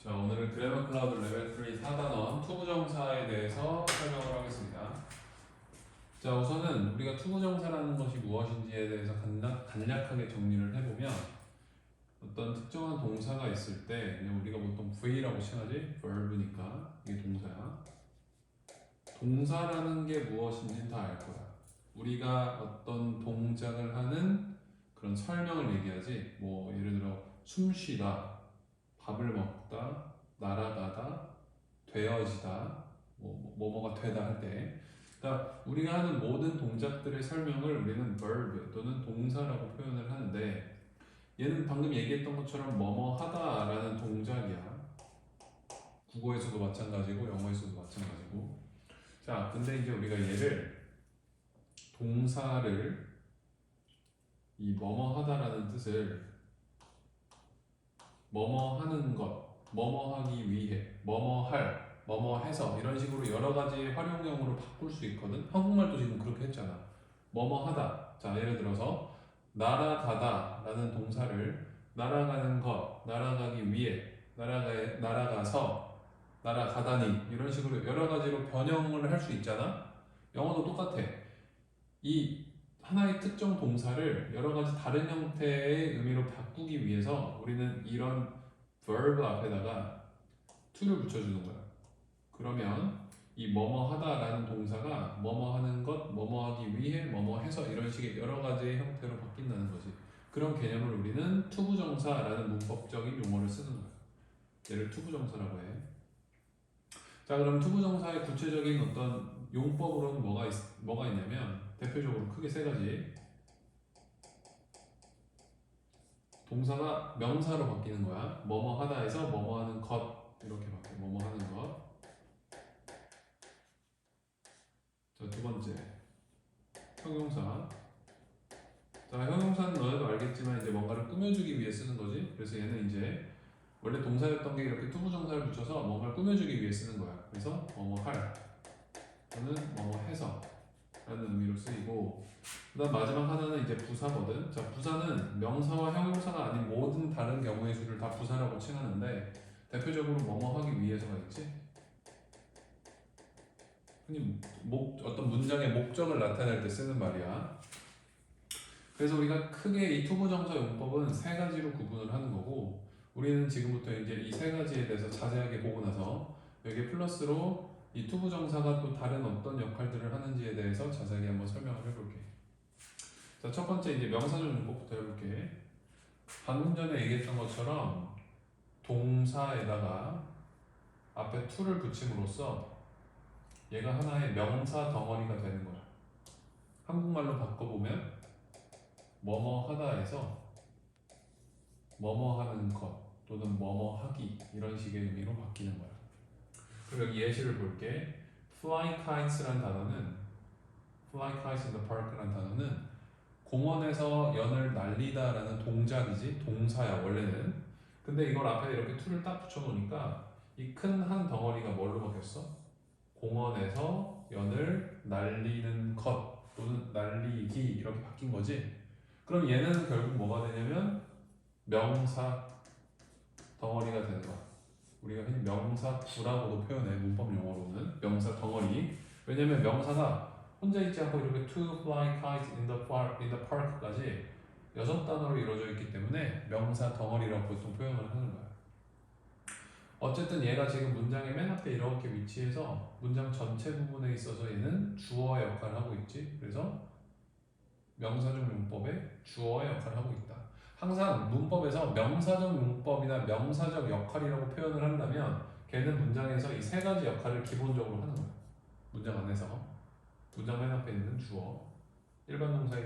자, 오늘은 그래머 클라우드 레벨 3 4단원 투부정사에 대해서 설명을 하겠습니다. 자, 우선은 우리가 투부정사라는 것이 무엇인지에 대해서 간략하게 정리를 해보면 어떤 특정한 동사가 있을 때 그냥 우리가 보통 V라고 칭하지? verb니까? 이게 동사야. 동사라는 게 무엇인지는 다 알 거야. 우리가 어떤 동작을 하는 그런 설명을 얘기하지. 뭐 예를 들어 숨쉬다, 밥을 먹다, 날아가다, 되어지다, 뭐가 되다 할 때, 그러니까 우리가 하는 모든 동작들의 설명을 우리는 verb 또는 동사라고 표현을 하는데, 얘는 방금 얘기했던 것처럼 뭐뭐 하다라는 동작이야. 국어에서도 마찬가지고 영어에서도 마찬가지고. 자, 근데 이제 우리가 얘를 동사를 이 뭐뭐 하다라는 뜻을 뭐뭐 하는 것, 뭐뭐 하기 위해, 뭐뭐 할, 뭐뭐 해서 이런 식으로 여러 가지 활용형으로 바꿀 수 있거든. 한국말도 지금 그렇게 했잖아. 뭐뭐 하다. 자, 예를 들어서 날아가다라는 동사를 날아가는 것, 날아가기 위해, 날아가서, 날아가다니 이런 식으로 여러 가지로 변형을 할 수 있잖아. 영어도 똑같아. 이 하나의 특정 동사를 여러 가지 다른 형태의 의미로 바꾸기 위해서 우리는 이런 verb 앞에다가 to를 붙여주는 거야. 그러면 이 뭐뭐 하다라는 동사가 뭐뭐 하는 것, 뭐뭐 하기 위해, 뭐뭐 해서 이런 식의 여러 가지의 형태로 바뀐다는 거지. 그런 개념을 우리는 투부정사라는 문법적인 용어를 쓰는 거야. 얘를 투부정사라고 해. 자, 그럼 투부정사의 구체적인 어떤 용법으로는 뭐가 있냐면 대표적으로 크게 세 가지. 동사가 명사로 바뀌는 거야. 뭐뭐 하다에서 뭐뭐 하는 것 이렇게 바뀌어. 뭐뭐 하는 것. 자, 두 번째 형용사. 자, 형용사는 너희도 알겠지만 이제 뭔가를 꾸며주기 위해 쓰는 거지. 그래서 얘는 이제 원래 동사였던 게 이렇게 투부정사를 붙여서 뭔가를 꾸며주기 위해 쓰는 거야. 그래서 뭐뭐 할 또는 뭐뭐 해서 라는 의미로 쓰이고, 그 다음 마지막 하나는 이제 부사거든. 자, 부사는 명사와 형용사가 아닌 모든 다른 경우의 수를 다 부사라고 칭하는데, 대표적으로 뭐뭐 하기 위해서가 있지. 흔히 어떤 문장의 목적을 나타낼 때 쓰는 말이야. 그래서 우리가 크게 이 투부정사 용법은 세 가지로 구분을 하는 거고, 우리는 지금부터 이제 이 세 가지에 대해서 자세하게 보고 나서 여기에 플러스로 이 투부정사가 또 다른 어떤 역할들을 하는지에 대해서 자세하게 한번 설명을 해볼게. 자, 첫 번째 이제 명사적 용법부터 해볼게. 방금 전에 얘기했던 것처럼 동사에다가 앞에 to를 붙임으로써 얘가 하나의 명사 덩어리가 되는 거야. 한국말로 바꿔보면 뭐뭐 하다에서 뭐뭐 하는 것 또는 뭐뭐 하기 이런 식의 의미로 바뀌는 거야. 그럼 여기 예시를 볼게. fly kites라는 단어는 fly kites in the park라는 단어는 공원에서 연을 날리다라는 동작이지, 동사야 원래는. 근데 이걸 앞에 이렇게 to를 딱 붙여놓으니까 이 큰 한 덩어리가 뭘로 바뀌었어? 공원에서 연을 날리는 것 또는 날리기 이렇게 바뀐 거지. 그럼 얘는 결국 뭐가 되냐면 명사 덩어리가 되는 거야. 우리가 흔히 명사구라고도 표현해. 문법 용어로는 명사 덩어리. 왜냐면 명사가 혼자 있지 않고 이렇게 to fly kites in the park까지 6단어로 이루어져 있기 때문에 명사 덩어리라고 보통 표현을 하는 거야. 어쨌든 얘가 지금 문장의 맨 앞에 이렇게 위치해서 문장 전체 부분에 있어서 얘는 주어의 역할을 하고 있지. 그래서 명사적 용법의 주어의 역할을 하고 있다. 항상 문법에서 명사적 용법이나 명사적 역할이라고 표현을 한다면 걔는 문장에서 이 세 가지 역할을 기본적으로 하는 거야. 문장 안에서 문장 맨 앞에 있는 주어, 일반 동사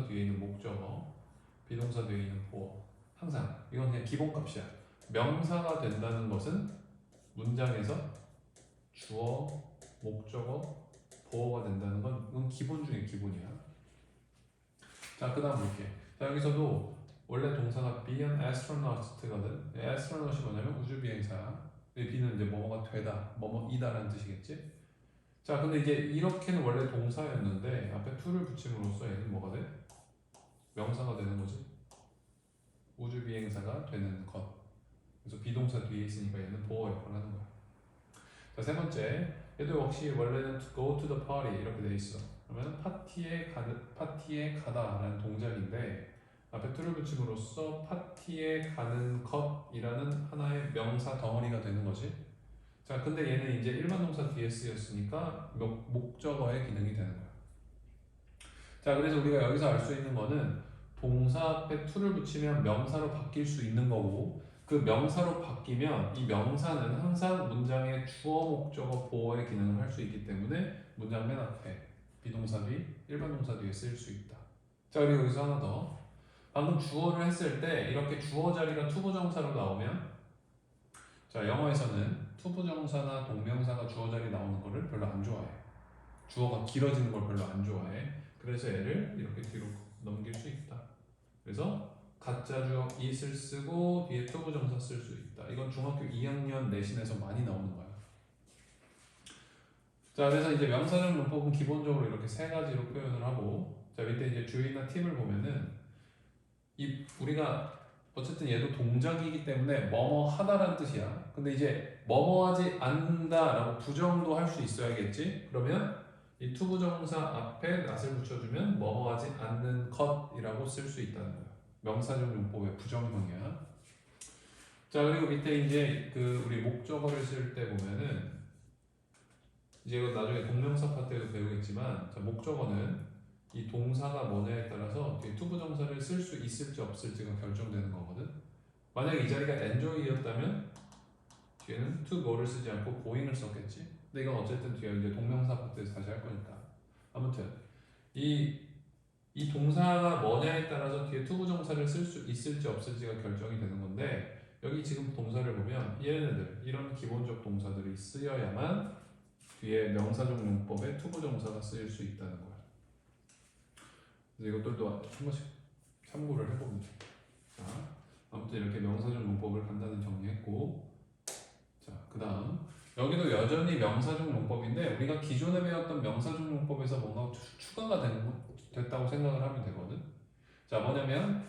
뒤에 있는 목적어, 비동사 뒤에 있는 보어. 항상 이건 그냥 기본값이야. 명사가 된다는 것은 문장에서 주어, 목적어, 보어가 된다는 건 이건 기본 중에 기본이야. 자, 그 다음 볼게. 자, 여기서도 원래 동사가 be an astronaut거든. astronaut이 뭐냐면 우주비행사야. B는 이제 뭐뭐가 되다, 뭐뭐이다라는 뜻이겠지. 자, 근데 이제 이렇게는 원래 동사였는데 앞에 to를 붙임으로써 얘는 뭐가 돼? 명사가 되는 거지. 우주비행사가 되는 것. 그래서 비동사 뒤에 있으니까 얘는 보호 역할을 하는 거야. 자, 세 번째, 얘도 역시 원래는 to go to the party 이렇게 돼 있어. 그러면 파티에 가다라는 동작인데 앞에 to를 붙임으로써 파티에 가는 것이라는 하나의 명사 덩어리가 되는 거지. 자, 근데 얘는 이제 일반 동사 뒤에 쓰였으니까 목적어의 기능이 되는 거야. 자, 그래서 우리가 여기서 알 수 있는 거는 동사 앞에 to를 붙이면 명사로 바뀔 수 있는 거고 그 명사로 바뀌면 이 명사는 항상 문장의 주어 목적어 보어의 기능을 할 수 있기 때문에 문장 맨 앞에 비동사 뒤, 일반 동사 뒤에 쓰일 수 있다. 자, 그리고 여기서 하나 더. 방금 주어를 했을 때 이렇게 주어 자리가 투부정사로 나오면 자, 영어에서는 투부정사나 동명사가 주어 자리 나오는 거를 별로 안 좋아해. 주어가 길어지는 걸 별로 안 좋아해. 그래서 얘를 이렇게 뒤로 넘길 수 있다. 그래서 가짜 주어 it을 쓰고 뒤에 투부정사 쓸 수 있다. 이건 중학교 2학년 내신에서 많이 나오는 거야. 자, 그래서 이제 명사적 문법은 기본적으로 이렇게 세 가지로 표현을 하고 자, 밑에 이제 주의나 팁을 보면은 이 우리가 어쨌든 얘도 동작이기 때문에 뭐뭐 하다라는 뜻이야. 근데 이제 뭐뭐 하지 않는다라고 부정도 할 수 있어야겠지. 그러면 이 투부정사 앞에 낫을 붙여주면 뭐뭐 하지 않는 것이라고 쓸 수 있다는 거야. 명사적 용법의 부정형이야. 자, 그리고 밑에 이제 그 우리 목적어를 쓸 때 보면은 이제 이건 나중에 동명사 파트에도 배우겠지만 자, 목적어는 이 동사가 뭐냐에 따라서 뒤에 투부정사를 쓸 수 있을지 없을지가 결정되는 거거든. 만약에 이 자리가 enjoy였다면 뒤에는 to go를 쓰지 않고 going을 썼겠지. 근데 이건 어쨌든 뒤에 이제 동명사 파트에서 다시 할 거니까. 아무튼 이 동사가 뭐냐에 따라서 뒤에 투부정사를 쓸 수 있을지 없을지가 결정이 되는 건데 여기 지금 동사를 보면 얘네들 이런 기본적 동사들이 쓰여야만 뒤에 명사적 용법에 투부정사가 쓰일 수 있다는 거야. 그래서 이것들도 한 번씩 참고를 해보면 돼. 자, 아무튼 이렇게 명사적 용법을 간단히 정리했고 자, 그 다음 여기도 여전히 명사적 용법인데 우리가 기존에 배웠던 명사적 용법에서 뭔가 추가가 됐다고 생각을 하면 되거든. 자, 뭐냐면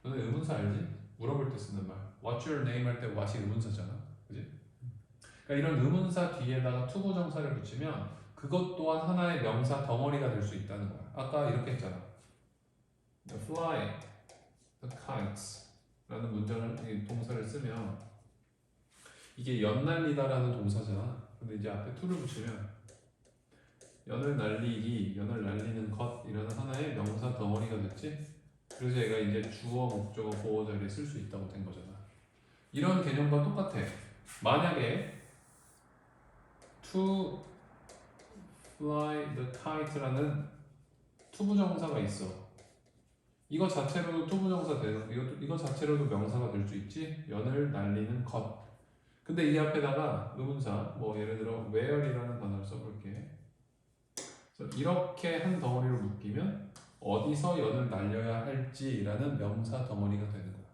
너네 의문사 알지? 물어볼 때 쓰는 말 What's your name 할 때 what이 의문사잖아. 그지? 그러니까 이런 의문사 뒤에다가 투부정사를 붙이면 그것 또한 하나의 명사 덩어리가 될 수 있다는 거야. 아까 이렇게 했잖아. The fly, the kites 라는 문장을 동사를 쓰면 이게 연날리다라는 동사잖아. 근데 이제 앞에 to를 붙이면 연을 날리기, 연을 날리는 것이라는 하나의 명사 덩어리가 됐지. 그래서 얘가 이제 주어, 목적어, 보어 자리에 쓸 수 있다고 된 거잖아. 이런 개념과 똑같아. 만약에 to fly the kite라는 투부정사가 있어. 이거 자체로도 투부정사 되는, 이거 자체로도 명사가 될 수 있지. 연을 날리는 것. 근데 이 앞에다가 의문사, 뭐 예를 들어 where이라는 단어를 써볼게. 그래서 이렇게 한 덩어리로 묶이면 어디서 연을 날려야 할지라는 명사 덩어리가 되는 거야.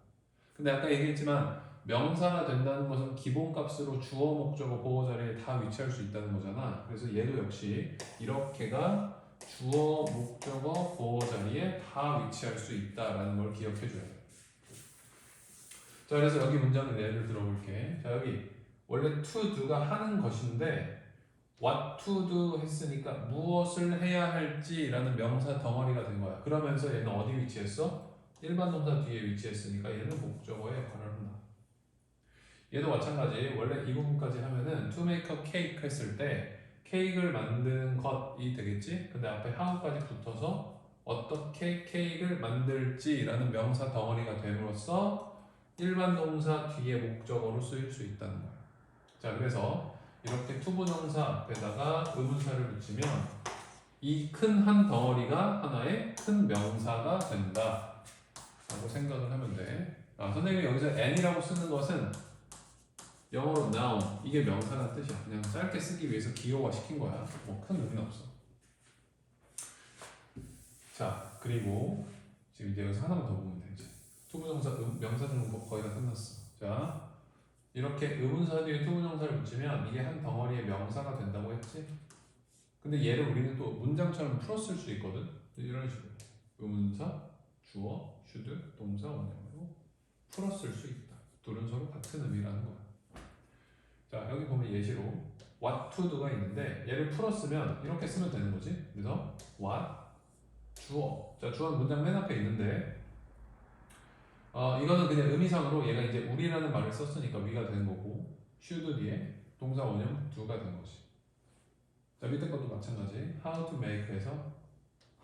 근데 아까 얘기했지만 명사가 된다는 것은 기본값으로 주어, 목적어, 보어 자리에 다 위치할 수 있다는 거잖아. 그래서 얘도 역시 이렇게가 주어, 목적어, 보어 자리에 다 위치할 수 있다라는 걸 기억해 줘야 돼. 자, 그래서 여기 문장을 예를 들어볼게. 자, 여기 원래 to do가 하는 것인데 what to do 했으니까 무엇을 해야 할지라는 명사 덩어리가 된 거야. 그러면서 얘는 어디 위치했어? 일반 동사 뒤에 위치했으니까 얘는 목적어의 역할을 한다. 얘도 마찬가지. 원래 이 부분까지 하면은 to make a cake 했을 때 케이크를 만드는 것이 되겠지? 근데 앞에 how까지 붙어서 어떻게 케이크를 만들지라는 명사 덩어리가 됨으로써 일반 동사 뒤에 목적어로 쓰일 수 있다는 거야. 자, 그래서 이렇게 투부정사 앞에다가 의문사를 붙이면 이 큰 한 덩어리가 하나의 큰 명사가 된다 라고 생각을 하면 돼. 선생님이 여기서 n이라고 쓰는 것은 영어로 noun, 이게 명사라는 뜻이야. 그냥 짧게 쓰기 위해서 기호화 시킨 거야. 뭐 큰 의미는 없어. 자, 그리고 지금 이제 여기서 하나만 더 보면 돼. 이제 투부정사, 명사 중은 거의 다 끝났어. 자, 이렇게 의문사 뒤에 투부정사를 붙이면 이게 한 덩어리의 명사가 된다고 했지? 근데 얘를 우리는 또 문장처럼 풀어 쓸 수 있거든? 이런 식으로 의문사, 주어, should, 동사, 원형으로 풀어 쓸 수 있다. 둘은 서로 같은 의미라는 거야. 자, 여기 보면 예시로 what to do가 있는데 얘를 풀었으면 이렇게 쓰면 되는 거지. 그래서 what 주어. 자, 주어는 문장 맨 앞에 있는데 이거는 그냥 의미상으로 얘가 이제 우리라는 말을 썼으니까 we가 된 거고 should 뒤에 동사 원형 do가 된 거지. 자, 밑에 것도 마찬가지. how to make에서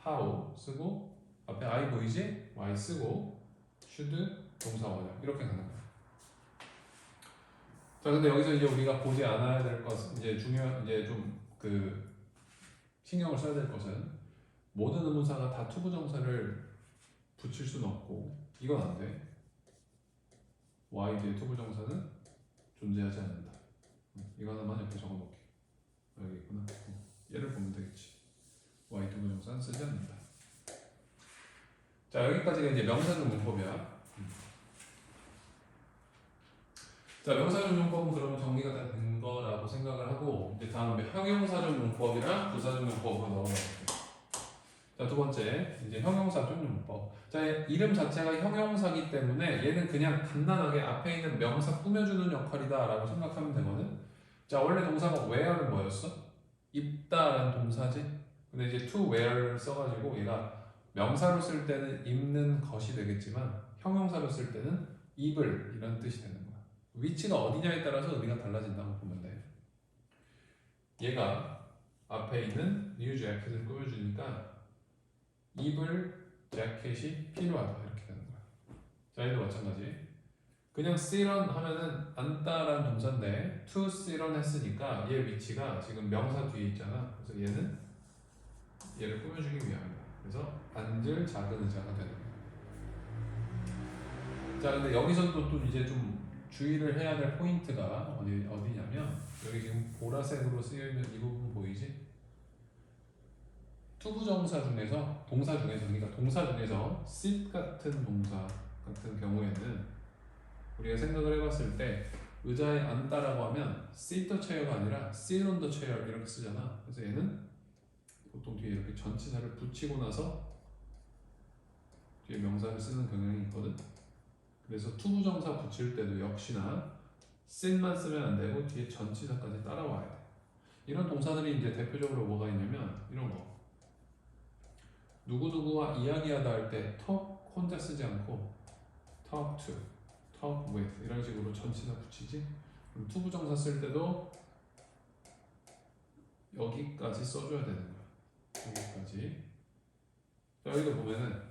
how 쓰고 앞에 I 보이지? Y 쓰고 should 동사 원형 이렇게 가는 거야. 자, 근데 여기서 이제 우리가 보지 않아야 될 것은 이제 중요한 이제 좀 그 신경을 써야 될 것은 모든 의문사가 다 투부정사를 붙일 수는 없고 이건 안 돼. Y 뒤에 투부정사는 존재하지 않는다. 이거 하나만 옆에 적어놓게. 여기 있구나. 얘를 보면 되겠지. Y 투부정사는 쓰지 않는다. 자, 여기까지가 이제 명사적 문법이야. 자, 명사적 문법은 그러면 정리가 다 된 거라고 생각을 하고 이제 다음에 형용사적 문법이랑 부사적 문법으로 넘어갈게요. 자, 두 번째 이제 형용사적 문법. 자, 이름 자체가 형용사기 때문에 얘는 그냥 간단하게 앞에 있는 명사 꾸며주는 역할이다라고 생각하면 되거든. 자, 원래 동사가 where는 뭐였어? 입다라는 동사지. 근데 이제 to where를 써가지고 얘가 명사로 쓸 때는 입는 것이 되겠지만 형용사로 쓸 때는 입을 이런 뜻이 되는 거야. 위치가 어디냐에 따라서 의미가 달라진다고 보면 돼. 얘가 앞에 있는 new jacket을 꾸며주니까 입을 재킷이 필요하다 이렇게 되는 거야. 자, 얘도 마찬가지. 그냥 sit on 하면은 앉다라는 동사인데 to sit on 했으니까 얘 위치가 지금 명사 뒤에 있잖아. 그래서 얘는 얘를 꾸며주기 위함이다. 그래서 앉을 작은 의자가 되는 거야. 자, 근데 여기서도 또 이제 좀 주의를 해야 될 포인트가 어디냐면 여기 지금 보라색으로 쓰여있는 이 부분 보이지? 투부정사 중에서 그러니까 동사 중에서 sit 같은 동사 같은 경우에는 우리가 생각을 해봤을 때 의자에 앉다라고 하면 sit the chair가 아니라 sit on the chair 이렇게 쓰잖아. 그래서 얘는 보통 뒤에 이렇게 전치사를 붙이고 나서 뒤에 명사를 쓰는 경향이 있거든. 그래서 투부정사 붙일 때도 역시나 sit만 쓰면 안 되고 뒤에 전치사까지 따라와야 돼. 이런 동사들이 이제 대표적으로 뭐가 있냐면 이런 거. 누구누구와 이야기하다 할 때 talk 혼자 쓰지 않고 talk to, talk with 이런 식으로 전치사 붙이지. 그럼 투부정사 쓸 때도 여기까지 써줘야 되는 거야. 여기까지. 여기도 보면은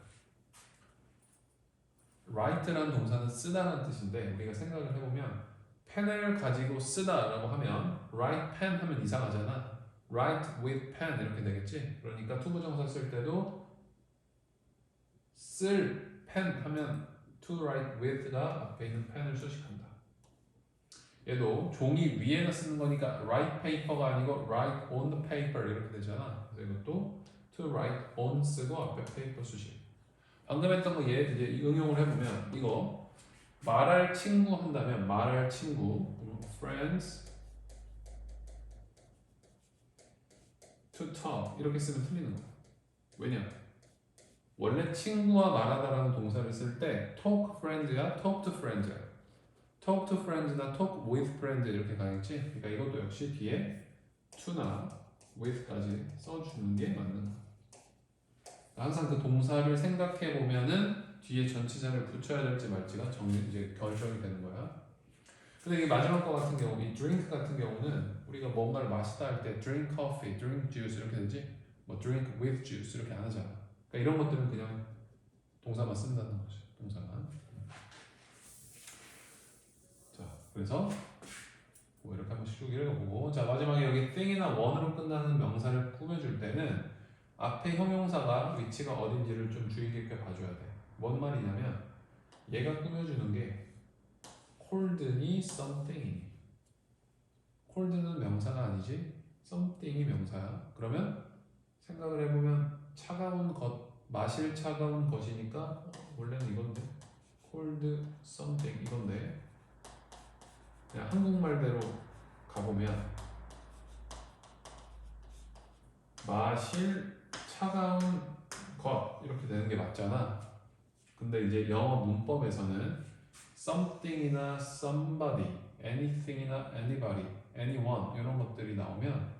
write라는 동사는 쓰다라는 뜻인데 우리가 생각을 해보면 펜을 가지고 쓰다라고 하면 write pen 하면 이상하잖아. write with pen 이렇게 되겠지. 그러니까 투부정사 쓸 때도 쓸 펜 하면 to write with가 앞에 있는 펜을 수식한다. 얘도 종이 위에다 쓰는 거니까 write paper가 아니고 write on the paper 이렇게 되잖아. 그래서 이것도 to write on 쓰고 앞에 paper 수식. 방금 했던 거 얘 이제 응용을 해보면 이거 말할 친구 한다면 말할 친구 friends to talk 이렇게 쓰면 틀리는 거야. 왜냐? 원래 친구와 말하다라는 동사를 쓸 때 talk friends야 talk to friends야. talk to friends나 talk with friends 이렇게 가겠지. 그러니까 이것도 역시 뒤에 to나 with까지 써주는 게 맞는 거야. 항상 그 동사를 생각해 보면은 뒤에 전치사를 붙여야 될지 말지가 이제 결정이 되는 거야. 근데 이 마지막 거 같은 경우, 이 drink 같은 경우는 우리가 뭔가를 마시다 할 때 drink coffee, drink juice 이렇게 되지. 뭐 drink with juice 이렇게 안 하잖아. 그러니까 이런 것들은 그냥 동사만 쓴다는 거지. 동사만. 자, 그래서 뭐 이렇게 한 번씩 쭉 읽어보고, 자 마지막에 여기 thing이나 one으로 끝나는 명사를 꾸며줄 때는 앞에 형용사가 위치가 어딘지를 좀 주의 깊게 봐줘야 돼. 뭔 말이냐면 얘가 꾸며주는 게 cold니 something이니. cold는 명사가 아니지 something이 명사야. 그러면 생각을 해보면 차가운 것, 마실 차가운 것이니까 원래는 이건데 cold something 이건데 그냥 한국말대로 가보면 마실 차가운 것 이렇게 되는 게 맞잖아. 근데 이제 영어 문법에서는 something이나 somebody, anything이나 anybody, anyone 이런 것들이 나오면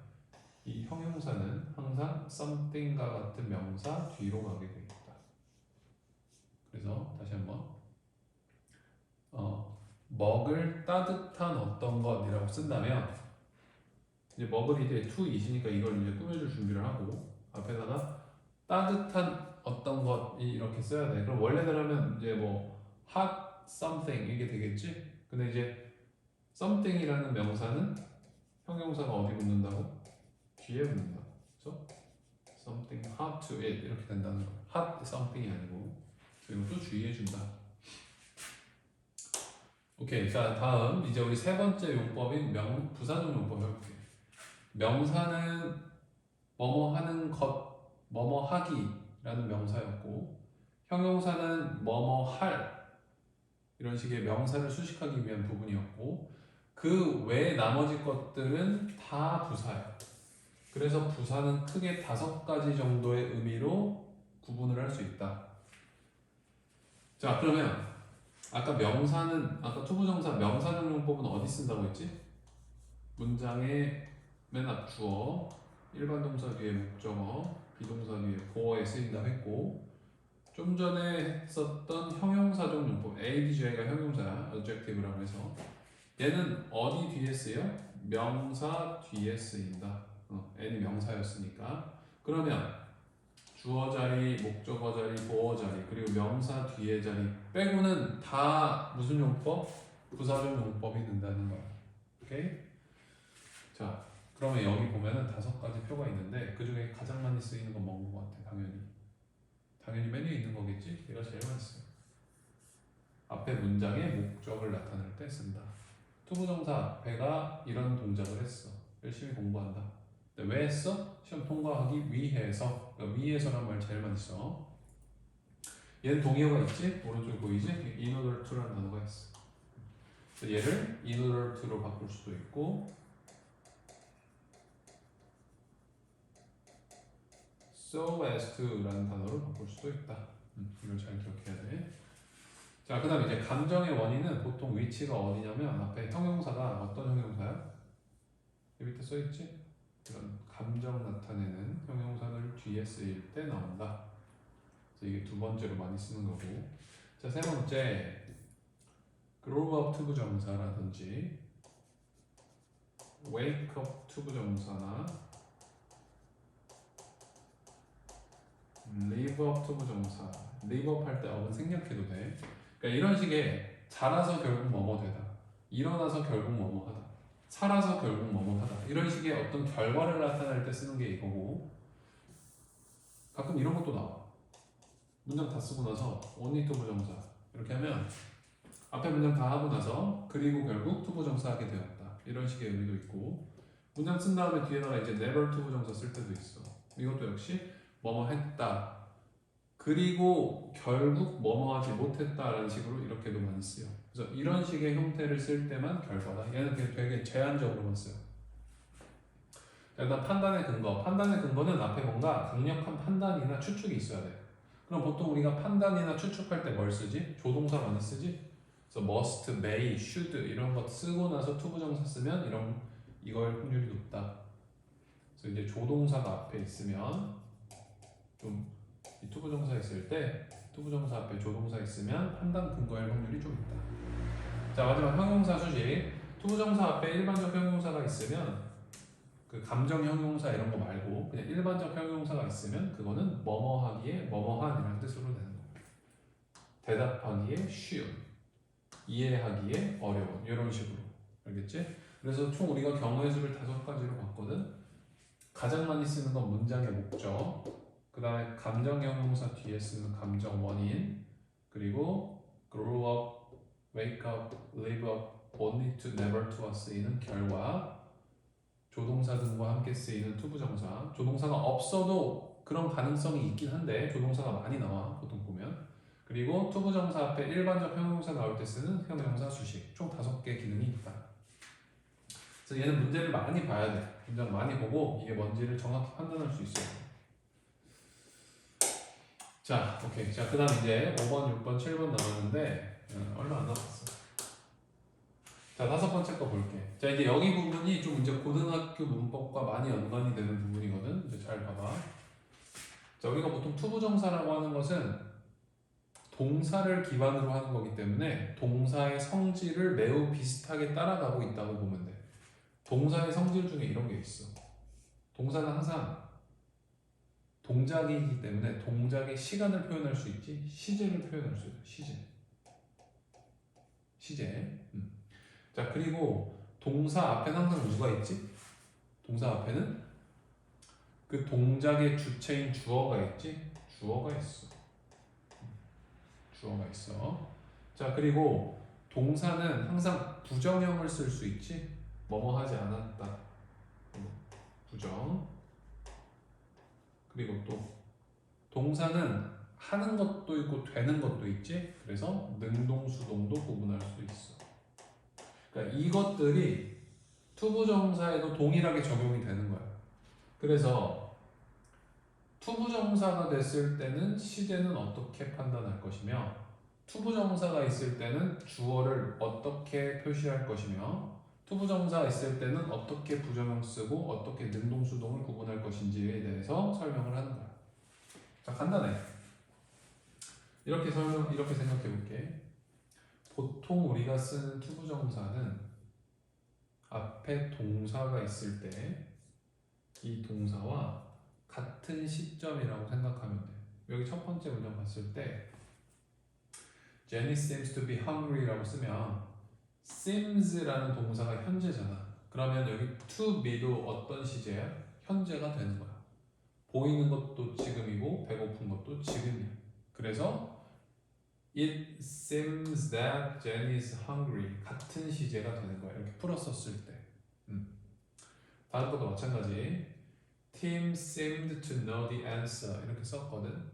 이 형용사는 항상 something과 같은 명사 뒤로 가게 돼 있다. 그래서 다시 한번 먹을 따뜻한 어떤 것이라고 쓴다면 이제 먹을 이제 to it이니까 이걸 이제 꾸며줄 준비를 하고 앞에다가 따뜻한 어떤 것이 이렇게 써야 돼. 그럼 원래대로 하면 이제 뭐 hot something 이게 되겠지? 근데 이제 something이라는 명사는 형용사가 어디 붙는다고? 뒤에 붙는다. 그래서 something hot to it 이렇게 된다는 거야. hot something이 아니고 이것도 주의해 준다. 오케이. 자, 다음 이제 우리 세 번째 용법인 부사적 용법 해볼게. 명사는 뭐뭐 하는 것, 뭐뭐 하기라는 명사였고 형용사는 뭐뭐 할 이런 식의 명사를 수식하기 위한 부분이었고 그 외 나머지 것들은 다 부사야. 그래서 부사는 크게 5가지 정도의 의미로 구분을 할 수 있다. 자, 그러면 아까 명사는 아까 투부정사 명사적 용법은 어디 쓴다고 했지? 문장의 맨 앞 주어, 일반 동사 뒤에 목적어, 비동사 뒤에 보어에 쓰인다고 했고 좀 전에 했었던 형용사적 용법 ADJ가 형용사야, adjective라고 해서 얘는 어디 뒤에 쓰여? 명사 뒤에 쓰인다. N이 명사였으니까 그러면 주어 자리, 목적어 자리, 보어 자리 그리고 명사 뒤에 자리 빼고는 다 무슨 용법? 부사적 용법이 된다는 거야. 오케이? 자, 그러면 여기 보면은 5가지 표가 있는데 그 중에 가장 많이 쓰이는 건 뭔 것 같아? 당연히 메뉴에 있는 거겠지? 얘가 제일 많이 써. 앞에 문장의 목적을 나타낼 때 쓴다. 투부정사 배가 이런 동작을 했어. 열심히 공부한다. 근데 왜 했어? 시험 통과하기 위해서. 그러니까 위해서란 말 제일 많이 써. 얘는 동의어가 있지? 오른쪽에 보이지? in order to라는 단어가 있어. 그래서 얘를 in order to로 바꿀 수도 있고 so as to라는 단어로 바꿀 수도 있다. 이걸 잘 기억해야 돼. 자, 그 다음에 이제 감정의 원인은 보통 위치가 어디냐면 앞에 형용사가 어떤 형용사야? 여기 밑에 써있지? 이런 감정 나타내는 형용사들 뒤에 쓰일 때 나온다. 그래서 이게 두 번째로 많이 쓰는 거고. 자, 세 번째 grow up 투부정사라든지 wake up 투부정사나 live up 투부정사. live up 할 때 up은 생략해도 돼. 그러니까 이런 식의 자라서 결국 뭐뭐 되다, 일어나서 결국 뭐뭐 하다, 살아서 결국 뭐뭐 하다 이런 식의 어떤 결과를 나타낼 때 쓰는 게 이거고 가끔 이런 것도 나와. 문장 다 쓰고 나서 only 투부정사 이렇게 하면 앞에 문장 다 하고 나서 그리고 결국 투부정사 하게 되었다 이런 식의 의미도 있고 문장 쓴 다음에 뒤에다가 이제 never 투부정사 쓸 때도 있어. 이것도 역시 뭐뭐 했다 그리고 결국 뭐뭐 하지 못했다라는 식으로 이렇게도 많이 쓰여. 그래서 이런 식의 형태를 쓸 때만 결과다. 얘는 되게 제한적으로만 써요. 일단 판단의 근거. 판단의 근거는 앞에 뭔가 강력한 판단이나 추측이 있어야 돼. 그럼 보통 우리가 판단이나 추측할 때 뭘 쓰지? 조동사 많이 쓰지? 그래서 must, may, should 이런 것 쓰고 나서 투부정사 쓰면 이걸 확률이 높다. 그래서 이제 조동사가 앞에 있으면 좀 이 투부정사 있을 때 투부정사 앞에 조동사 있으면 판단 근거일 확률이 좀 있다. 자, 마지막 형용사 수식. 투부정사 앞에 일반적 형용사가 있으면 그 감정 형용사 이런 거 말고 그냥 일반적 형용사가 있으면 그거는 뭐뭐 하기에 뭐뭐한이라는 뜻으로 되는 거예요. 대답하기에 쉬운, 이해하기에 어려운 이런 식으로. 알겠지? 그래서 총 우리가 경우의 수를 5가지로 봤거든. 가장 많이 쓰는 건 문장의 목적, 그 다음에 감정 형용사 뒤에 쓰는 감정 원인, 그리고 grow up, wake up, live up, only to, never to와 쓰이는 결과, 조동사 등과 함께 쓰이는 투부정사. 조동사가 없어도 그런 가능성이 있긴 한데 조동사가 많이 나와 보통 보면. 그리고 투부정사 앞에 일반적 형용사 나올 때 쓰는 형용사 수식. 총 5개 기능이 있다. 그래서 얘는 문제를 많이 봐야 돼. 문장 많이 보고 이게 뭔지를 정확히 판단할 수 있어요. 자, 오케이. 자, 그 다음 이제 5번, 6번, 7번 남았는데 얼마 안 남았어. 자, 다섯 번째 거 볼게. 자, 이제 여기 부분이 좀 이제 고등학교 문법과 많이 연관이 되는 부분이거든. 이제 잘 봐봐. 자, 우리가 보통 투부정사라고 하는 것은 동사를 기반으로 하는 거기 때문에 동사의 성질을 매우 비슷하게 따라가고 있다고 보면 돼. 동사의 성질 중에 이런 게 있어. 동사는 항상 동작이기 때문에 동작의 시간을 표현할 수 있지, 시제를 표현할 수 있어. 시제. 자, 그리고 동사 앞에는 항상 누가 있지? 동사 앞에는 그 동작의 주체인 주어가 있지? 주어가 있어. 주어가 있어. 자, 그리고 동사는 항상 부정형을 쓸 수 있지? 뭐뭐 하지 않았다. 부정. 그리고 또 동사는 하는 것도 있고 되는 것도 있지? 그래서 능동수동도 구분할 수 있어. 그러니까 이것들이 투부정사에도 동일하게 적용이 되는 거야. 그래서 투부정사가 됐을 때는 시제는 어떻게 판단할 것이며 투부정사가 있을 때는 주어를 어떻게 표시할 것이며 투부정사가 있을 때는 어떻게 부정형 쓰고 어떻게 능동수동을 구분할 것인지에 대해서 설명을 하는 거야. 자, 간단해. 이렇게 생각해 볼게. 보통 우리가 쓰는 투부정사는 앞에 동사가 있을 때 이 동사와 같은 시점이라고 생각하면 돼. 여기 첫 번째 문장 봤을 때 Jenny seems to be hungry라고 쓰면 seems라는 동사가 현재잖아. 그러면 여기 to be도 어떤 시제야? 현재가 되는 거야. 보이는 것도 지금이고 배고픈 것도 지금이야. 그래서 It seems that Jenny is hungry 같은 시제가 되는 거야. 이렇게 풀었었을 때. 다음 것도 마찬가지. Tim seemed to know the answer 이렇게 썼거든.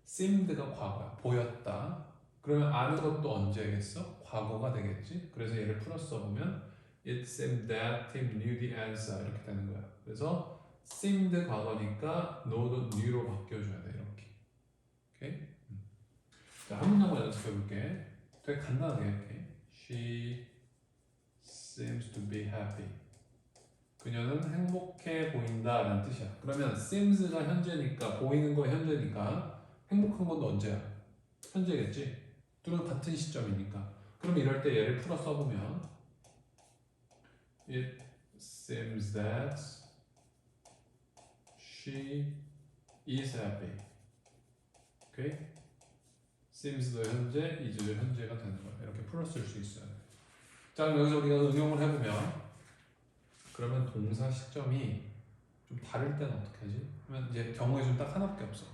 seemed가 과거야. 보였다. 그러면 아는 것도 언제겠어? 과거가 되겠지. 그래서 얘를 풀어서 보면 It seemed that Tim knew the answer 이렇게 되는 거야. 그래서 seemed 과거니까 know도 knew로 바뀌어줘야 돼. 이렇게. 오케이? 자, 한 문장만 연습해 볼게. 되게 간단하게 이렇게. She seems to be happy. 그녀는 행복해 보인다라는 뜻이야. 그러면 seems가 현재니까 보이는 거 현재니까 행복한 건 언제야? 현재겠지. 둘은 같은 시점이니까. 그럼 이럴 때 얘를 풀어 써보면 It seems that she is happy. 오케이? seems도 현재, is도 현재가 되는 거야. 이렇게 풀어 쓸 수 있어요. 자, 그럼 여기서 우리가 응용을 해보면 그러면 동사 시점이 좀 다를 때는 어떻게 하지? 그러면 이제 경우에 좀 딱 하나밖에 없어.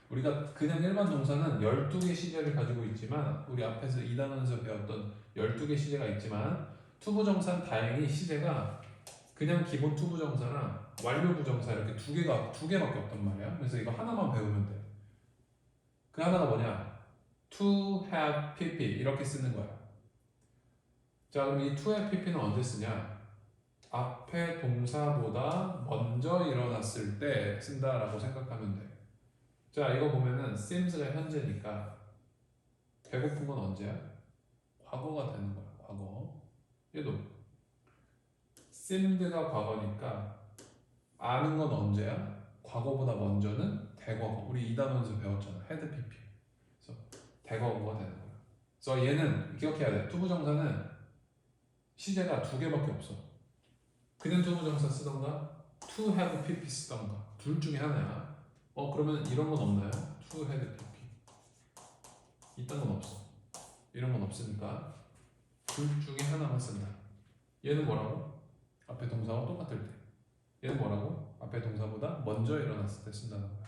우리가 그냥 일반 동사는 12개 시제를 가지고 있지만 우리 앞에서 2단원에서 배웠던 12개 시제가 있지만 투부정사는 다행히 시제가 그냥 기본 투부정사랑 완료부정사 이렇게 두 개밖에 없단 말이야. 그래서 이거 하나만 배우면 돼. 그 하나가 뭐냐? to have pp 이렇게 쓰는 거야. 자, 그럼 이 to have pp는 언제 쓰냐? 앞에 동사보다 먼저 일어났을 때 쓴다라고 생각하면 돼. 자, 이거 보면은 seems가 현재니까 배고픈 건 언제야? 과거가 되는 거야. 과거. 얘도 seemed가 과거니까 아는 건 언제야? 과거보다 먼저는 대과거. 우리 2단원에서 배웠잖아. had pp. 그래서 대과거가 되는 거야. 그래서 얘는 기억해야 돼. 투부정사는 시제가 두 개밖에 없어. 그냥 투부정사 쓰던가 to have pp 쓰던가 둘 중에 하나야. 그러면 이런 건 없나요? to have pp. 이딴 건 없어. 이런 건 없으니까 둘 중에 하나만 쓴다. 얘는 뭐라고? 앞에 동사와 똑같을 때. 얘는 뭐라고? 앞에 동사보다 먼저 일어났을 때 쓴다는 거야.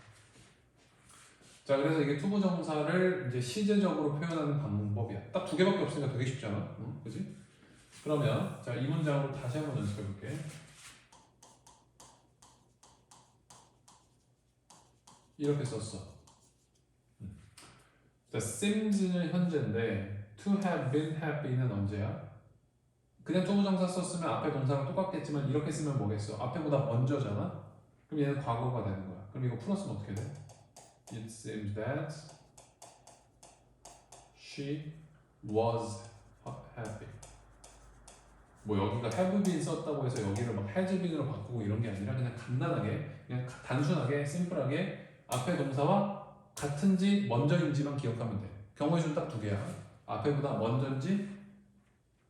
자, 그래서 이게 투부정사를 이제 시제적으로 표현하는 방법이야. 딱 두 개밖에 없으니까 되게 쉽잖아. 응? 그지? 그러면 자, 이 문장으로 다시 한번 연습해 볼게. 이렇게 썼어. 자, seems는 현재인데 to have been happy는 언제야? 그냥 투부정사 썼으면 앞에 동사랑 똑같겠지만 이렇게 쓰면 뭐겠어? 앞에보다 먼저잖아? 그럼 얘는 과거가 되는 거야. 그럼 이거 풀었으면 어떻게 돼? It seems that she was happy. 뭐 여기가 have been 썼다고 해서 여기를 막 has been으로 바꾸고 이런 게 아니라 그냥 간단하게 그냥 단순하게 심플하게 앞에 동사와 같은지 먼저인지만 기억하면 돼. 경우의 수는 딱 두 개야. 앞에보다 먼저인지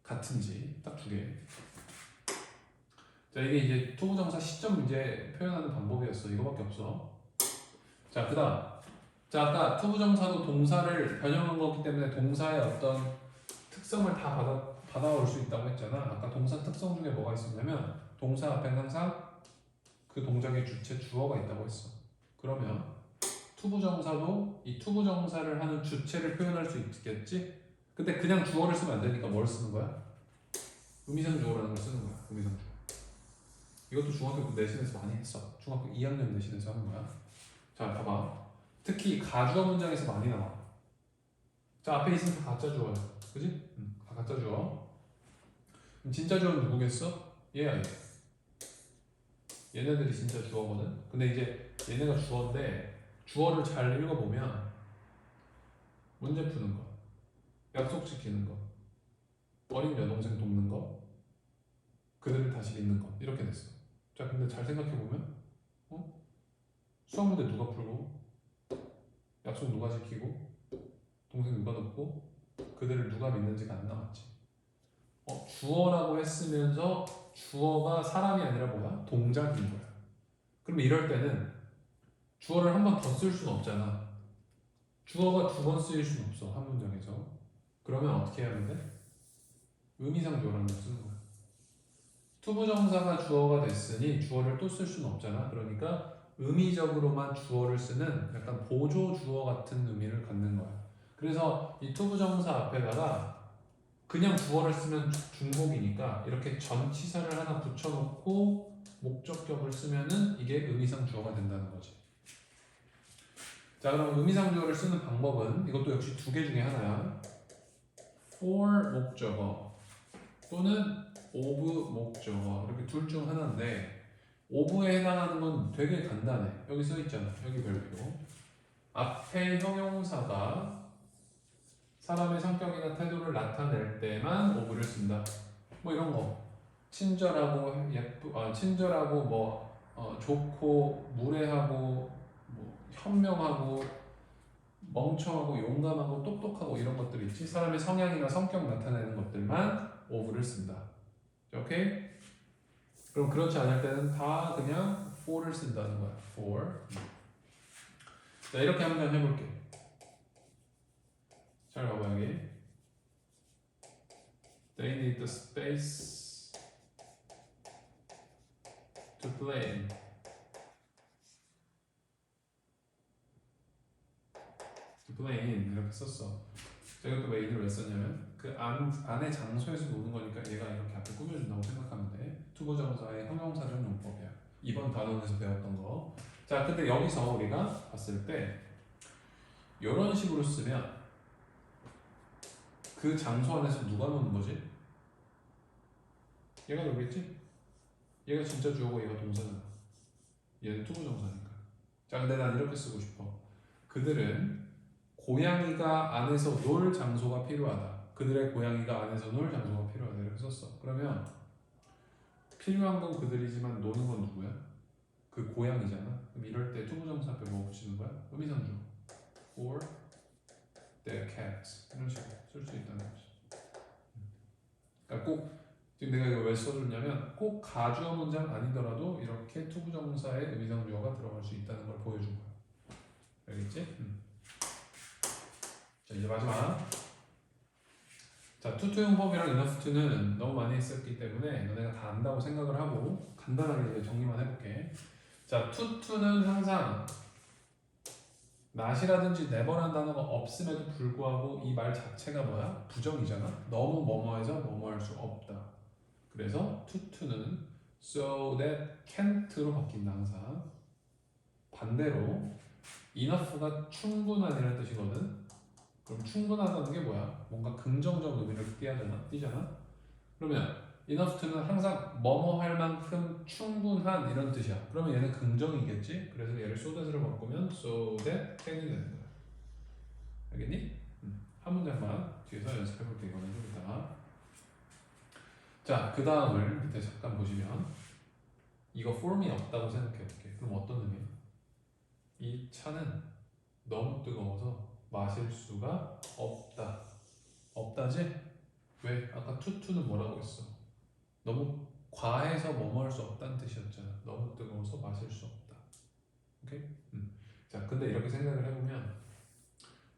같은지 딱 두 개. 자, 이게 이제 투부정사 시점 문제 표현하는 방법이었어. 이거밖에 없어. 자, 그다음. 자, 아까 투부정사도 동사를 변형한 거기 때문에 동사의 어떤 특성을 다 받아올 수 있다고 했잖아. 아까 동사 특성 중에 뭐가 있었냐면 동사 앞에 항상 그 동작의 주체 주어가 있다고 했어. 그러면 투부정사도 이 투부정사를 하는 주체를 표현할 수 있겠지? 근데 그냥 주어를 쓰면 안 되니까 뭘 쓰는 거야? 의미상 주어라는 걸 쓰는 거야. 의미상 주어. 이것도 중학교 내신에서 많이 했어. 중학교 2학년 내신에서 하는 거야. 자, 봐봐. 특히 가주어 문장에서 많이 나와. 자, 앞에 있으면 다 가짜 주어야. 그지? 다 가짜 주어. 그럼 진짜 주어는 누구겠어? 얘야, 얘. 얘네들이 진짜 주어거든. 근데 이제 얘네가 주어인데 주어를 잘 읽어보면 문제 푸는 거, 약속 지키는 거, 어린 여동생 돕는 거, 그들을 다시 믿는 거 이렇게 됐어. 자, 근데 잘 생각해보면 수학 문제 누가 풀고 약속 누가 지키고 동생 누가 돕고 그들을 누가 믿는지가 안 나왔지. 주어라고 했으면서 주어가 사람이 아니라 뭐야? 동작인 거야. 그럼 이럴 때는 주어를 한 번 더 쓸 수는 없잖아. 주어가 두 번 쓰일 수는 없어. 한 문장에서. 그러면 어떻게 해야 하는데? 의미상 주어라는 걸 쓰는 거야. 투부정사가 주어가 됐으니 주어를 또 쓸 수는 없잖아. 그러니까 의미적으로만 주어를 쓰는 약간 보조 주어 같은 의미를 갖는 거야. 그래서 이 투부정사 앞에다가 그냥 주어를 쓰면 중복이니까 이렇게 전치사를 하나 붙여놓고 목적격을 쓰면은 이게 의미상 주어가 된다는 거지. 자, 그럼 의미상 주어를 쓰는 방법은 이것도 역시 두 개 중에 하나야. for 목적어 또는 of 목적어 이렇게 둘 중 하나인데 of에 해당하는 건 되게 간단해. 여기 써 있잖아. 여기 별표. 앞에 형용사가 사람의 성격이나 태도를 나타낼 때만 of를 쓴다. 뭐 이런 거. 친절하고 친절하고 좋고 무례하고 뭐 현명하고 멍청하고 용감하고 똑똑하고 이런 것들 있지. 사람의 성향이나 성격 나타내는 것들만 of를 쓴다. 오케이? 그럼 그렇지 않을 때는 다 그냥 for를 쓴다는 거야. for. 자, 이렇게 한번 해볼게. 잘 봐봐 여기. They need the space to play. to play in 이렇게 썼어. 자, 이것도 왜 in을 왜 썼냐면 그 안에 장소에서 노는 거니까 얘가 이렇게 앞에 꾸며준다고 생각하면 돼. 투부정사의 형용사적 용법이야. 이번 단원에서 배웠던 거. 자, 근데 여기서 우리가 봤을 때 이런 식으로 쓰면 그 장소 안에서 누가 노는 거지? 얘가 놀겠지? 얘가 진짜 주어고 얘가 동사잖아. 얘는 투부정사니까. 자, 근데 난 이렇게 쓰고 싶어. 그들은 고양이가 안에서 놀 장소가 필요하다. 그들의 고양이가 안에서 놀 장소가 필요하다. 이렇게 썼어. 그러면 필요한 건 그들이지만 노는 건 누구야? 그 고양이잖아. 그럼 이럴 때 투부정사 앞에 뭐 붙이는 거야? 의미상주. For their cat. 이런 식으로 쓸 수 있다는 거지. 그러니까 꼭 지금 내가 이거 왜 써줬냐면 꼭 가주어 문장 아니더라도 이렇게 투부정사의 의미상주어가 들어갈 수 있다는 걸 보여준 거야. 알겠지? 자, 이제 마지막. 자, 투투용법이랑 enough to는 너무 많이 했었기 때문에 너네가 다 안다고 생각을 하고 간단하게 이제 정리만 해볼게. 자, 투투는 항상 not이라든지 never라는 단어가 없음에도 불구하고 이 말 자체가 뭐야? 부정이잖아. 너무 뭐뭐해서 뭐뭐할 수 없다. 그래서 투투는 so that can't로 바뀐다 항상. 반대로 enough가 충분한이라는 뜻이거든. 그럼 충분하다는 게 뭐야? 뭔가 긍정적 의미를 띠잖아. 그러면 enough to는 항상 뭐뭐 할 만큼 충분한 이런 뜻이야. 그러면 얘는 긍정이겠지? 그래서 얘를 so that으로 바꾸면 so that can이 되는 거야. 알겠니? 한 문장만 뒤에서 연습해볼게. 이거는 좀 이따가. 자, 그 다음을 밑에 잠깐 보시면 이거 form이 없다고 생각해 볼게. 그럼 어떤 의미야? 이 차는 너무 뜨거워서 마실 수가 없다. 없다지? 왜? 아까 투투는 뭐라고 했어? 너무 과해서 뭐뭐 할 수 없다는 뜻이었잖아. 너무 뜨거워서 마실 수 없다. 오케이? 자, 근데 이렇게 생각을 해보면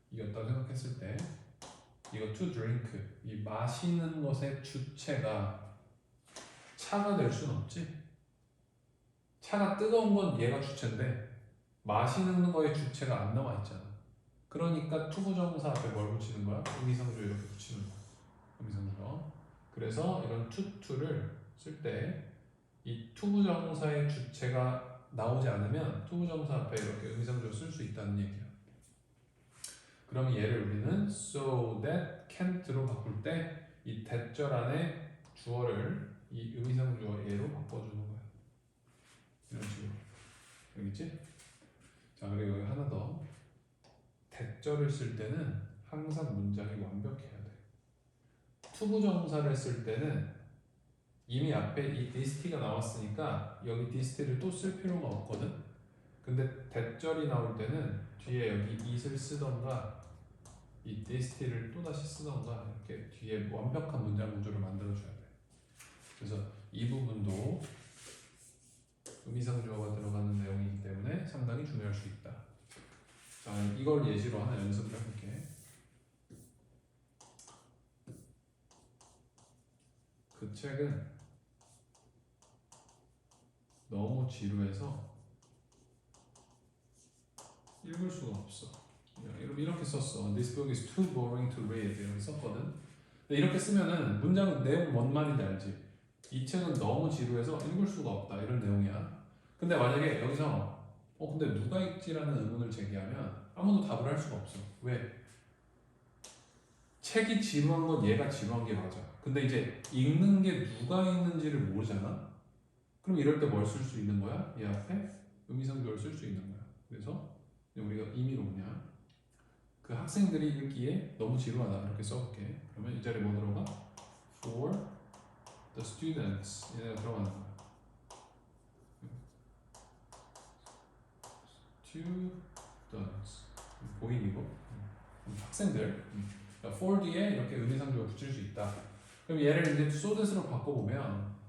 이게 어떻다고 생각했을 때 이거 to drink, 이 마시는 것의 주체가 차가 될 수는 없지. 차가 뜨거운 건 얘가 주체인데 마시는 거의 주체가 안 나와 있잖아. 그러니까 투부정사 앞에 뭘 붙이는 거야? 의미상조 이렇게 붙이는 거야. 의미상조. 그래서 이런 투투를 쓸 때 이 투부정사의 주체가 나오지 않으면 투부정사 앞에 이렇게 의미상조를 쓸 수 있다는 얘기야. 그럼 얘를 우리는 so that can't로 바꿀 때 이 대절 안에 주어를 이 의미상주어 얘로 바꿔주는 거야. 이런 식으로. 여기지? 자, 그리고 여기 하나 더. 대절을 쓸 때는 항상 문장이 완벽해야 돼. 투부정사를 쓸 때는 이미 앞에 이 this가 나왔으니까 여기 this를 또 쓸 필요가 없거든. 근데 대절이 나올 때는 뒤에 여기 it을 쓰던가 이 this를 또 다시 쓰던가 이렇게 뒤에 완벽한 문장 구조를 만들어줘야 돼. 그래서 이 부분도 의미상주어가 들어가는 내용이기 때문에 상당히 중요할 수 있다. 자, 이걸 예시로 하나 연습을 해볼게. 그 책은 너무 지루해서 읽을 수가 없어. 이렇게 썼어. This book is too boring to read. 이렇게 썼거든. 근데 이렇게 쓰면은 문장 내용 뭔 말인지 알지? 이 책은 너무 지루해서 읽을 수가 없다. 이런 내용이야. 근데 만약에 여기서 근데 누가 읽지라는 의문을 제기하면 아무도 답을 할 수가 없어. 왜? 책이 지루한 건 얘가 지루한 게 맞아. 근데 이제 읽는 게 누가 읽는지를 모르잖아. 그럼 이럴 때 뭘 쓸 수 있는 거야? 이 앞에 의미상조를 쓸 수 있는 거야. 그래서 우리가 의미로 그냥 그 학생들이 읽기에 너무 지루하다 이렇게 써볼게. 그러면 이 자리에 뭐 들어가? For the students 얘네가 들어가는 거야. students 보인이고 학생들. for 뒤에 이렇게 의미상조가 붙일 수 있다. 그럼 얘를 이제 so that으로 바꿔보면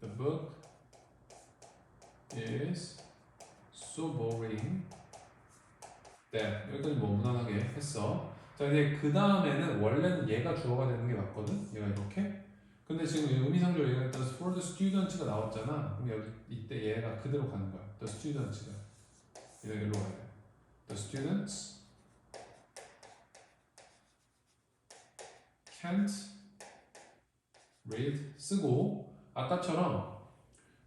the book is so boring that 여기까지 뭐 무난하게 했어. 자, 이제 그 다음에는 원래는 얘가 주어가 되는 게 맞거든. 얘가 이렇게. 근데 지금 의미상조 얘가 일단 for the students가 나왔잖아. 그럼 여기 이때 얘가 그대로 가는 거야. the students가 얘가 일로 가야 돼. the students can't read 쓰고 아까처럼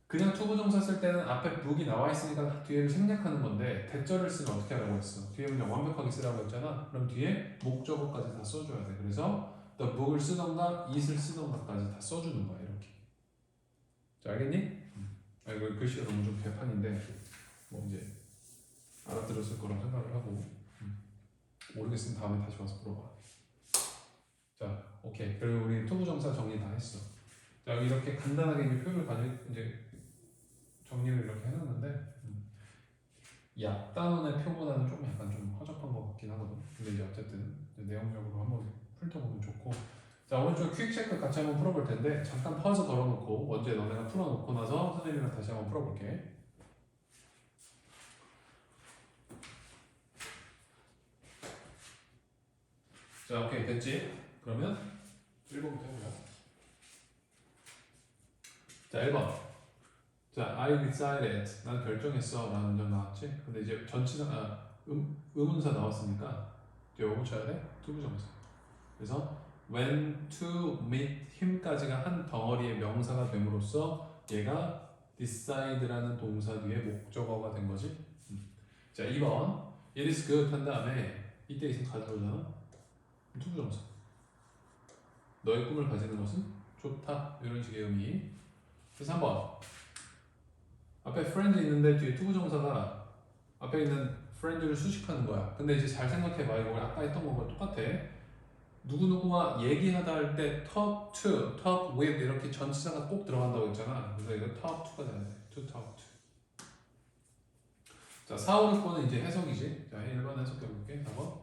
그냥 투부정사 쓸 때는 앞에 book이 나와 있으니까 뒤에를 생략하는 건데 대절을 쓰면 어떻게 하라고 했어? 뒤에 그냥 완벽하게 쓰라고 했잖아. 그럼 뒤에 목적어까지 다 써줘야 돼. 그래서 the book을 쓰던가 it을 쓰던가까지 다 써주는 거야. 이렇게. 자, 알겠니? 이거 글씨가 너무 좀 개판인데 뭐 이제 알아들었을 거라고 생각을 하고 모르겠으면 다음에 다시 와서 물어봐. 자, 오케이. 그리고 우리 투부정사 정리 다 했어. 자, 이렇게 간단하게 이제 표를 가지고 이제 정리를 이렇게 해놨는데 약단원의 표보다는 조금 약간 좀 허접한 것 같긴 하거든. 근데 이제 어쨌든 이제 내용적으로 한번 훑어보면 좋고. 자, 오늘 좀 퀵 체크 같이 한번 풀어볼 텐데 잠깐 파우즈 걸어놓고 먼저 너네가 풀어놓고 나서 선생님이랑 다시 한번 풀어볼게. 자, 오케이 됐지? 그러면 1번부터 해보자. 자, 1번. 자, I decided. 난 결정했어. 라는 문장 나왔지? 근데 이제 전치사, 의문사 나왔으니까 뒤에 뭐 붙여야 돼? 투부정사. 그래서 when to meet him까지가 한 덩어리의 명사가 됨으로써 얘가 decide라는 동사 뒤에 목적어가 된 거지. 자, 2번. It is good 한 다음에 이때 있으면 가져오잖아. 투부정사. 너의 꿈을 가지는 것은 좋다. 이런 식의 의미. 그래서 3번. 앞에 friend 있는데 뒤에 투부정사가 앞에 있는 friend를 수식하는 거야. 근데 이제 잘 생각해봐. 이거 아까 했던 거랑 똑같아. 누구누구와 얘기하다 할 때 talk to, talk with 이렇게 전치사가 꼭 들어간다고 했잖아. 그래서 이거 talk to가 돼야 돼. to talk to. 자, 4, 5, 6번은 이제 해석이지. 자, 1번 해석해 볼게. 4번.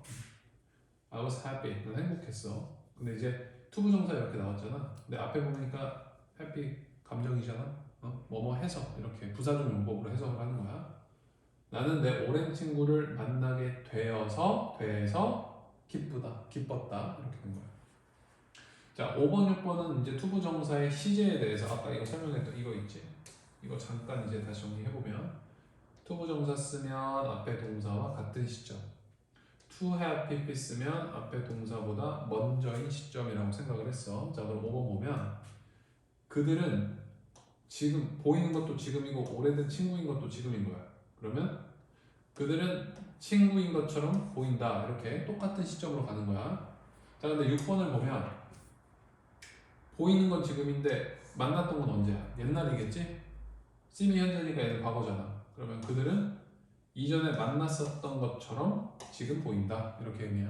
I was happy. 난 행복했어. 근데 이제 투부정사 이렇게 나왔잖아. 근데 앞에 보니까 happy 감정이잖아. 뭐뭐 해서 이렇게 부사적 용법으로 해석을 하는 거야. 나는 내 오랜 친구를 만나게 돼서 기뻤다 이렇게 된 거야. 자, 5번, 6번은 이제 투부정사의 시제에 대해서 아까 이거 설명했던 이거 있지. 이거 잠깐 이제 다시 정리해 보면 투부정사 쓰면 앞에 동사와 같은 시점. to have PP 쓰면 앞에 동사보다 먼저인 시점이라고 생각을 했어. 자, 그럼 5번 보면 그들은 지금 보이는 것도 지금이고 오래된 친구인 것도 지금인 거야. 그러면 그들은 친구인 것처럼 보인다. 이렇게 똑같은 시점으로 가는 거야. 자, 근데 6번을 보면 보이는 건 지금인데 만났던 건 언제야? 옛날이겠지? 씀이 현재니까 얘는 과거잖아. 그러면 그들은 이전에 만났었던 것처럼 지금 보인다. 이렇게 의미야.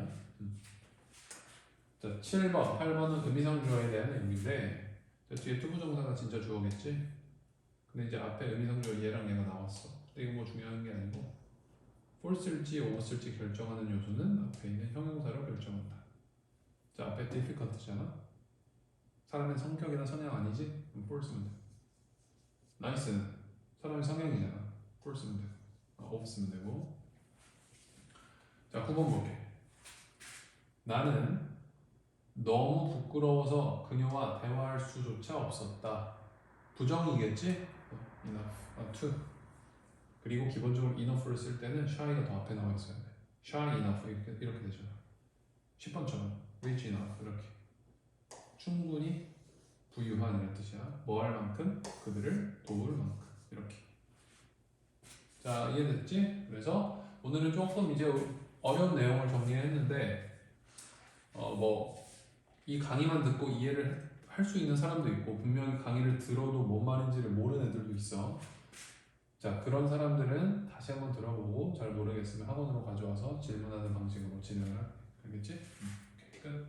자, 7번, 8번은 의미상주어에 대한 내용인데 뒤에 투부정사가 진짜 주어겠지? 근데 이제 앞에 의미상주어 얘랑 얘가 나왔어. 근데 이거 뭐 중요한 게 아니고 false일지 over쓸지 결정하는 요소는 앞에 있는 형용사로 결정한다. 자, 앞에 difficult잖아. 사람의 성격이나 성향 아니지? 그럼 false면 돼. nice는 사람의 성향이잖아. false면 돼. 없으면 되고. 자, 9번 볼게. 나는 너무 부끄러워서 그녀와 대화할 수조차 없었다. 부정이겠지? enough, to. 그리고 기본적으로 enough를 쓸 때는 shy가 더 앞에 나와 있어야 돼. shy enough 이렇게 되잖아. 10번처럼 rich enough 이렇게. 충분히 부유한 이런 뜻이야. 뭐 할 만큼 그들을 도울 만큼 이렇게. 자, 이해됐지? 그래서 오늘은 조금 이제 어려운 내용을 정리했는데 뭐 이 강의만 듣고 이해를 할 수 있는 사람도 있고 분명히 강의를 들어도 뭔 말인지를 모르는 애들도 있어. 자, 그런 사람들은 다시 한번 들어보고 잘 모르겠으면 학원으로 가져와서 질문하는 방식으로 진행을 할게. 알겠지? 오케이, 끝.